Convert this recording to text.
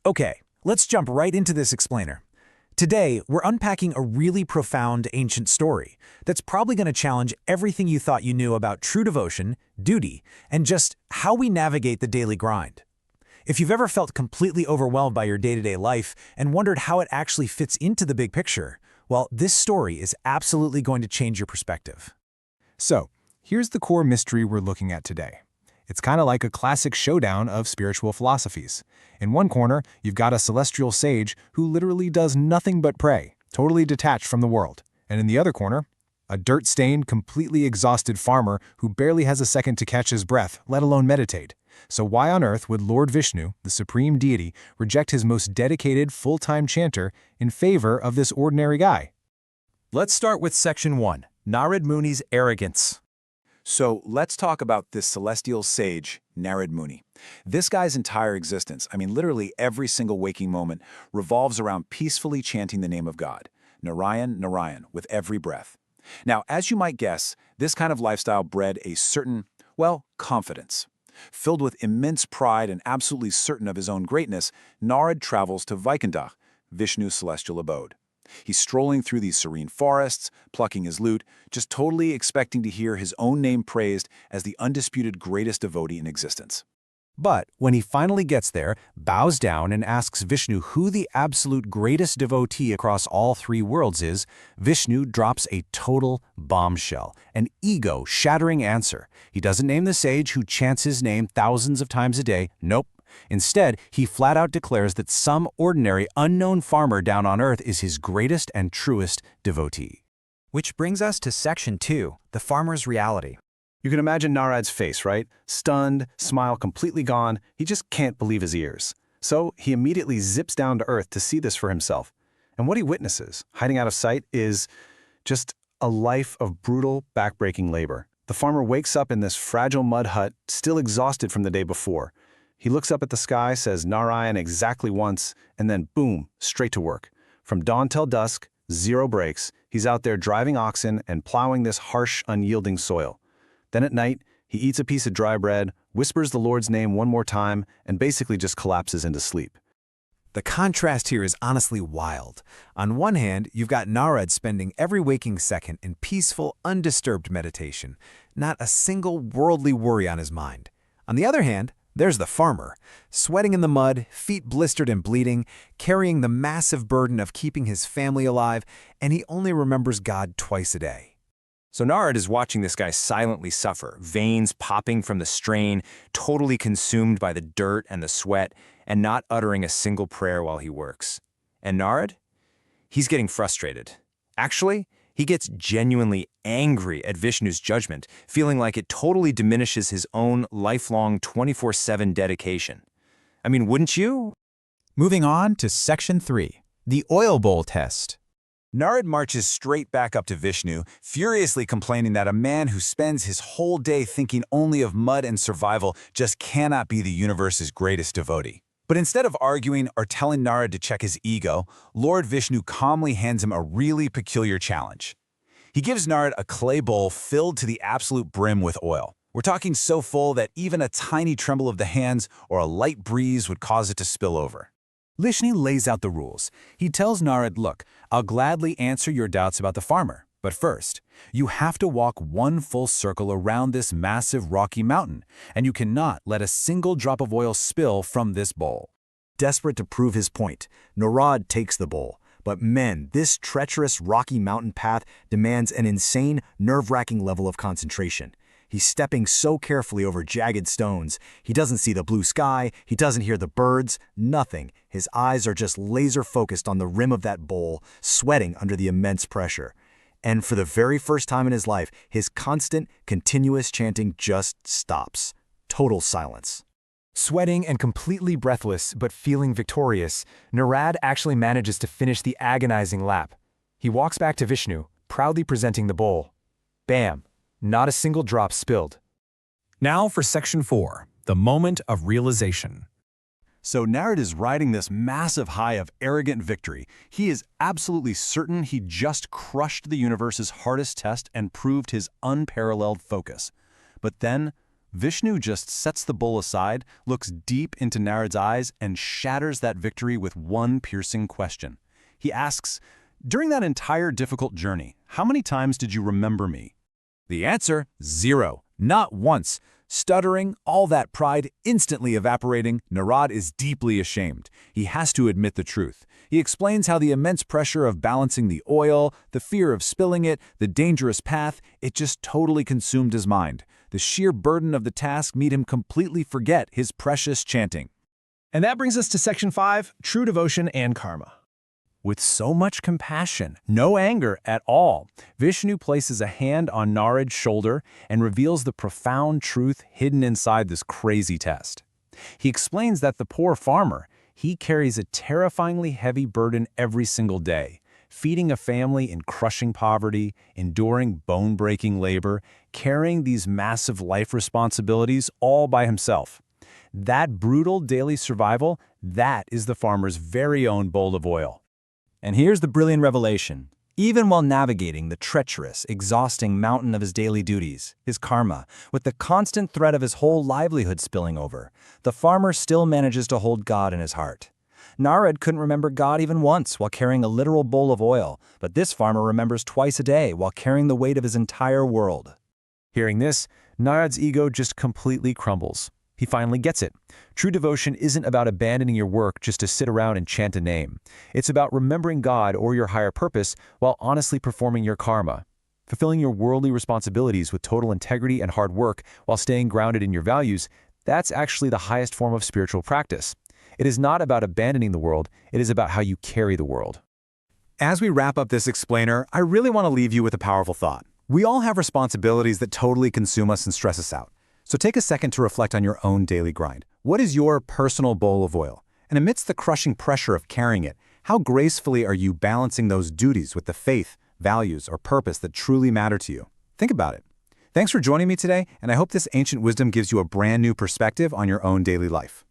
Okay, let's jump right into this explainer. Today, we're unpacking a really profound ancient story that's probably going to challenge everything you thought you knew about true devotion, duty, and just how we navigate the daily grind. If you've ever felt completely overwhelmed by your day-to-day life and wondered how it actually fits into the big picture, well, this story is absolutely going to change your perspective. So, here's the core mystery we're looking at today. It's kind of like a classic showdown of spiritual philosophies. In one corner, you've got a celestial sage who literally does nothing but pray, totally detached from the world. And in the other corner, a dirt-stained, completely exhausted farmer who barely has a second to catch his breath, let alone meditate. So why on earth would Lord Vishnu, the supreme deity, reject his most dedicated, full-time chanter in favor of this ordinary guy? Let's start with Section 1, Narad Muni's arrogance. So let's talk about this celestial sage, Narad Muni. This guy's entire existence, literally every single waking moment, revolves around peacefully chanting the name of God, Narayan, Narayan, with every breath. Now, as you might guess, this kind of lifestyle bred a certain, confidence. Filled with immense pride and absolutely certain of his own greatness, Narad travels to Vaikunth, Vishnu's celestial abode. He's strolling through these serene forests, plucking his lute, just totally expecting to hear his own name praised as the undisputed greatest devotee in existence. But when he finally gets there, bows down and asks Vishnu who the absolute greatest devotee across all three worlds is, Vishnu drops a total bombshell, an ego-shattering answer. He doesn't name the sage who chants his name thousands of times a day. Nope. Instead, he flat out declares that some ordinary, unknown farmer down on earth is his greatest and truest devotee. Which brings us to Section 2, the farmer's reality. You can imagine Narad's face, right? Stunned, smile completely gone, he just can't believe his ears. So he immediately zips down to earth to see this for himself. And what he witnesses, hiding out of sight, is just a life of brutal, backbreaking labor. The farmer wakes up in this fragile mud hut, still exhausted from the day before. He looks up at the sky, says Narayan exactly once, and then boom, straight to work. From dawn till dusk, zero breaks, he's out there driving oxen and plowing this harsh, unyielding soil. Then at night, he eats a piece of dry bread, whispers the Lord's name one more time, and basically just collapses into sleep. The contrast here is honestly wild. On one hand, you've got Narad spending every waking second in peaceful, undisturbed meditation, not a single worldly worry on his mind. On the other hand, there's the farmer, sweating in the mud, feet blistered and bleeding, carrying the massive burden of keeping his family alive, and he only remembers God twice a day. So Narad is watching this guy silently suffer, veins popping from the strain, totally consumed by the dirt and the sweat, and not uttering a single prayer while he works. And Narad? He's getting frustrated. Actually, he gets genuinely angry at Vishnu's judgment, feeling like it totally diminishes his own lifelong 24/7 dedication. Wouldn't you? Moving on to Section 3, the oil bowl test. Narad marches straight back up to Vishnu, furiously complaining that a man who spends his whole day thinking only of mud and survival just cannot be the universe's greatest devotee. But instead of arguing or telling Narad to check his ego, Lord Vishnu calmly hands him a really peculiar challenge. He gives Narad a clay bowl filled to the absolute brim with oil. We're talking so full that even a tiny tremble of the hands or a light breeze would cause it to spill over. Vishnu lays out the rules. He tells Narad, look, I'll gladly answer your doubts about the farmer. But first, you have to walk one full circle around this massive rocky mountain, and you cannot let a single drop of oil spill from this bowl. Desperate to prove his point, Narad takes the bowl. But men, this treacherous rocky mountain path demands an insane, nerve-wracking level of concentration. He's stepping so carefully over jagged stones. He doesn't see the blue sky, he doesn't hear the birds, nothing. His eyes are just laser-focused on the rim of that bowl, sweating under the immense pressure. And for the very first time in his life, his constant, continuous chanting just stops. Total silence. Sweating and completely breathless but feeling victorious, Narad actually manages to finish the agonizing lap. He walks back to Vishnu, proudly presenting the bowl. Bam! Not a single drop spilled. Now for Section 4, the moment of realization. So Narad is riding this massive high of arrogant victory. He is absolutely certain he just crushed the universe's hardest test and proved his unparalleled focus. But then, Vishnu just sets the bowl aside, looks deep into Narad's eyes, and shatters that victory with one piercing question. He asks, "During that entire difficult journey, how many times did you remember me?" The answer, 0. Not once. Stuttering, all that pride instantly evaporating, Narad is deeply ashamed. He has to admit the truth. He explains how the immense pressure of balancing the oil, the fear of spilling it, the dangerous path, it just totally consumed his mind. The sheer burden of the task made him completely forget his precious chanting. And that brings us to Section 5, True Devotion and Karma. With so much compassion, no anger at all, Vishnu places a hand on Narad's shoulder and reveals the profound truth hidden inside this crazy test. He explains that the poor farmer, he carries a terrifyingly heavy burden every single day, feeding a family in crushing poverty, enduring bone-breaking labor, carrying these massive life responsibilities all by himself. That brutal daily survival, that is the farmer's very own bowl of oil. And here's the brilliant revelation. Even while navigating the treacherous, exhausting mountain of his daily duties, his karma, with the constant threat of his whole livelihood spilling over, the farmer still manages to hold God in his heart. Narad couldn't remember God even once while carrying a literal bowl of oil, but this farmer remembers twice a day while carrying the weight of his entire world. Hearing this, Narad's ego just completely crumbles. He finally gets it. True devotion isn't about abandoning your work just to sit around and chant a name. It's about remembering God or your higher purpose while honestly performing your karma. Fulfilling your worldly responsibilities with total integrity and hard work while staying grounded in your values, that's actually the highest form of spiritual practice. It is not about abandoning the world, it is about how you carry the world. As we wrap up this explainer, I really want to leave you with a powerful thought. We all have responsibilities that totally consume us and stress us out. So take a second to reflect on your own daily grind. What is your personal bowl of oil? And amidst the crushing pressure of carrying it, how gracefully are you balancing those duties with the faith, values, or purpose that truly matter to you? Think about it. Thanks for joining me today, and I hope this ancient wisdom gives you a brand new perspective on your own daily life.